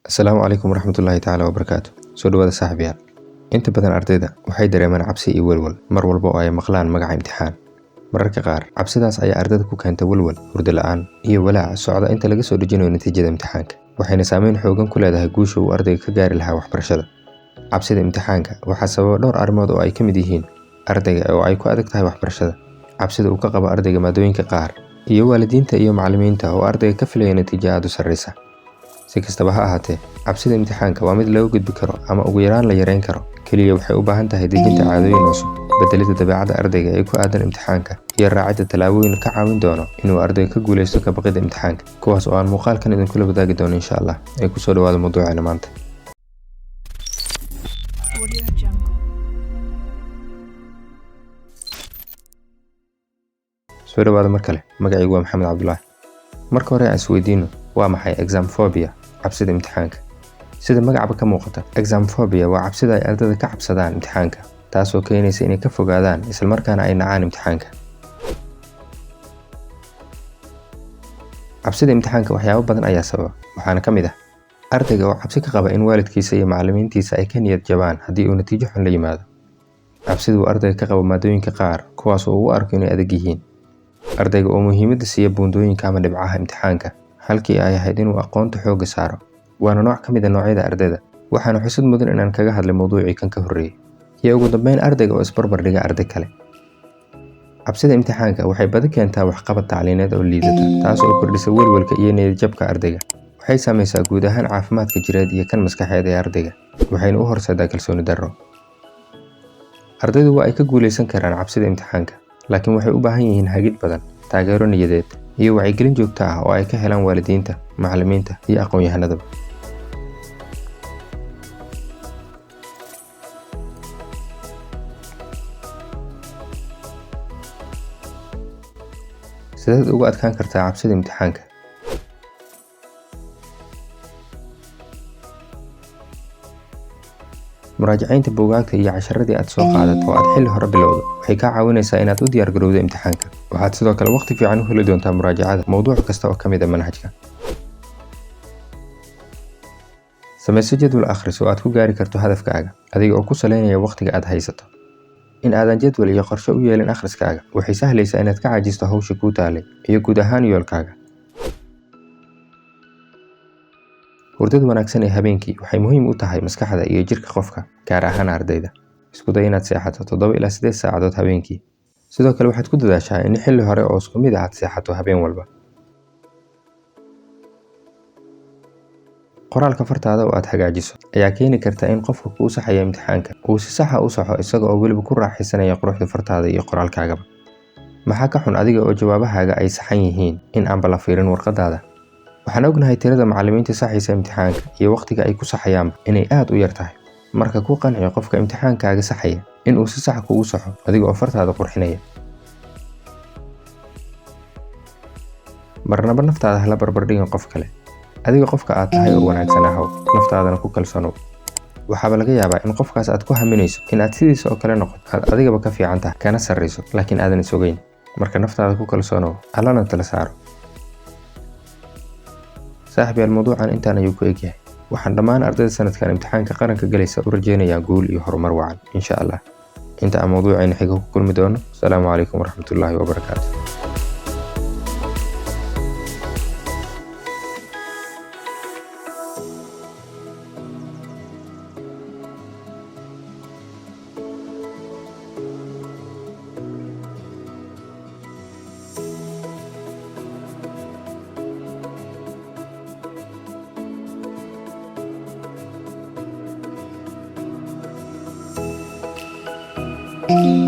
Asalaamu calaykum waraxmatullaahi tacaala wabarakaatu. Soo dhawaada saaxiibayaal. Inta badan ardayda waxay dareemaan cabsi iyo walwal mar walba oo ay maqlaan magaca imtixaan. Mararka qaar, cabsidaas ayaa ardayda ku keenta walwal, hurdo la'aan, iyo walaac socda inta laga soo dhejinayo natiijada imtixaanka. Waxayna saameyn xooggan ku leedahay guusha uu ardayga ka gaari lahaa waxbarashada. Cabsida imtixaanka waxaa sababa dhowr arrimood oo ay ka mid yihiin ardayga oo ay ku adag tahay waxbarashada, cabsida uu ka qabo ardayga maadooyinka qaar, iyo waalidiinta iyo macallimiinta oo ardayga ka filaya natiijo aad u sarreysa. Si kastaba ha ahaatee, cabsida imtixaanka waa mid laga gudbi karo ama ugu yaraan la yareyn karo. Kaliya waxay u baahan tahay dejinta caadooyin cusub, beddelida dabeecadda ardayga ee ku aadan imtixaanka, iyo raacidda tallaabooyin ka caawin doona inuu ardayga ka guuleysto ka baqidda imtixaanka, kuwaas oo aan muuqaalkan idinkula wadaagi doono insha Allah. Ee ku soo dhawaada mawduuceena maanta. Soo dhawaada mar kale. Magacaygu waa Maxamed Cabdullaahi. Marka hore aan isweydiino, waa maxay exam phobia, cabsida imtixaanka? Sida magacaba ka muuqata, exam phobia waa cabsida ay ardayda ka cabsadaan imtixaanka, taasoo keenaysa inay ka fogaadaan isla markaana ay nacaan imtixaanka. Cabsida imtixaanka waxyaabo badan ayaa sababa, waxaana ka mid ah ardayga oo cabsi ka qaba in waalidkiisa iyo macallimiintiisa ay ka niyad jabaan haddii uu natiijo xun la yimaado. Cabsida uu ardayga ka qabo maadooyinka qaar, kuwaas oo uu u arko inay adag yihiin. Ardayga oo muhiimadda siiya buundooyinka ama dhibcaha imtixaanka halkii ay ahayd inuu aqoonta xoogga saaro, waana nooc ka mid ah noocyada ardayda, waxaana xusid mudan inaan kaga hadlay mawduucii kan ka horreeyay. Iyo ugu dambeyn, ardayga oo isbarbar dhiga arday kale. Cabsida imtixaanka waxay badi keentaa waxqabad tacliineed oo liidata, taas oo kordhisa welwelka iyo niyad jabka ardayga. Waxay saamaysaa guud ahaan caafimaadka jireed iyo kan maskaxeed ee ardayga, waxayna u horseedaa kalsooni darro. Ardaydu waa ay ka guuleysan karaan cabsida imtixaanka, laakiin waxay u baahan yihiin hagid badan, taageero niyadeed, iyo wacyigelin joogto ah oo ay ka helaan waalidiinta, macallimiinta, iyo aqoon-yahanadaba. Sideed uga adkaan kartaa cabsida imtixaanka? Muraajacaynta buugaagta iyo casharradii aad soo qaadato oo aad xilli hore bilowdo waxay kaa caawinaysaa inaad u diyaar garowdo imtixaanka. Waxaad sidoo kale waqti fiican u heli doontaa muraajacada mawduuc kasta oo ka mid ah manhajka. Sameyso jadwal akhris oo aad ku gaari karto hadafkaaga adiga oo ku saleynaya waqtiga aad haysato. In aadan jadwal iyo qorshe u yeelin akhriskaaga waxay sahlaysaa inaad ka caajisto hawsha kuu taalay iyo guud ahaan yoolkaaga. Hurdada wanaagsan ee habeenkii waxay muhiim u tahay maskaxda iyo jirka qofka, gaar ahaan ardayda. Isku day inaad seexato 7 ilaa 8 saacadood habeenkii. Sidoo kale waxaad ku dadaashaa in xilli hore oo isku mid ah aad seexato habeen walba. Qoraalka fartaada oo aad hagaajiso ayaa keeni karta in qofka kuu saxaya imtixaanka uu si sax ah u saxo isaga oo weliba ku raaxaysanaya quruxda fartaada iyo qoraalkaagaba. Maxaa ka xun adiga oo jawaabahaaga ay saxan yihiin in aan la fiirin warqadaada? Waxaan ognahay tirada macallimiinta saxaysa imtixaanka iyo waqtiga ay ku saxayaan inay aad u yar tahay. Marka ku qanciyo qofka imtixaankaaga saxaya in uu si sax kugu saxo adiga oo fartaada qurxinaya. Marnaba naftaada hala barbar dhigin qof kale. Adiga qofka aad tahay oo wanaagsan ahow, naftaadana ku kalsoonow. Waxaaba laga yaabaa in qofkaas aad ku haminayso in aad sidiisa oo kale noqoto, aad adigaba ka fiican tahay, kana sarreyso, laakiin aadan is ogeyn. Marka naftaada ku kalsoonow, Allana tala saaro. saaxiibayaal, mawduucan intaan ayuu ku egyahay. Waxaan dhammaan ardayda sanadkan imtixaanka qaranka galaysa u rajeynayaa guul iyo horumar wacan insha Allah. Inta aan mawduuceena xiga ku kulmi doono, asalaamu calaykum waraxmatullaahi wabarakaatu. Thank you.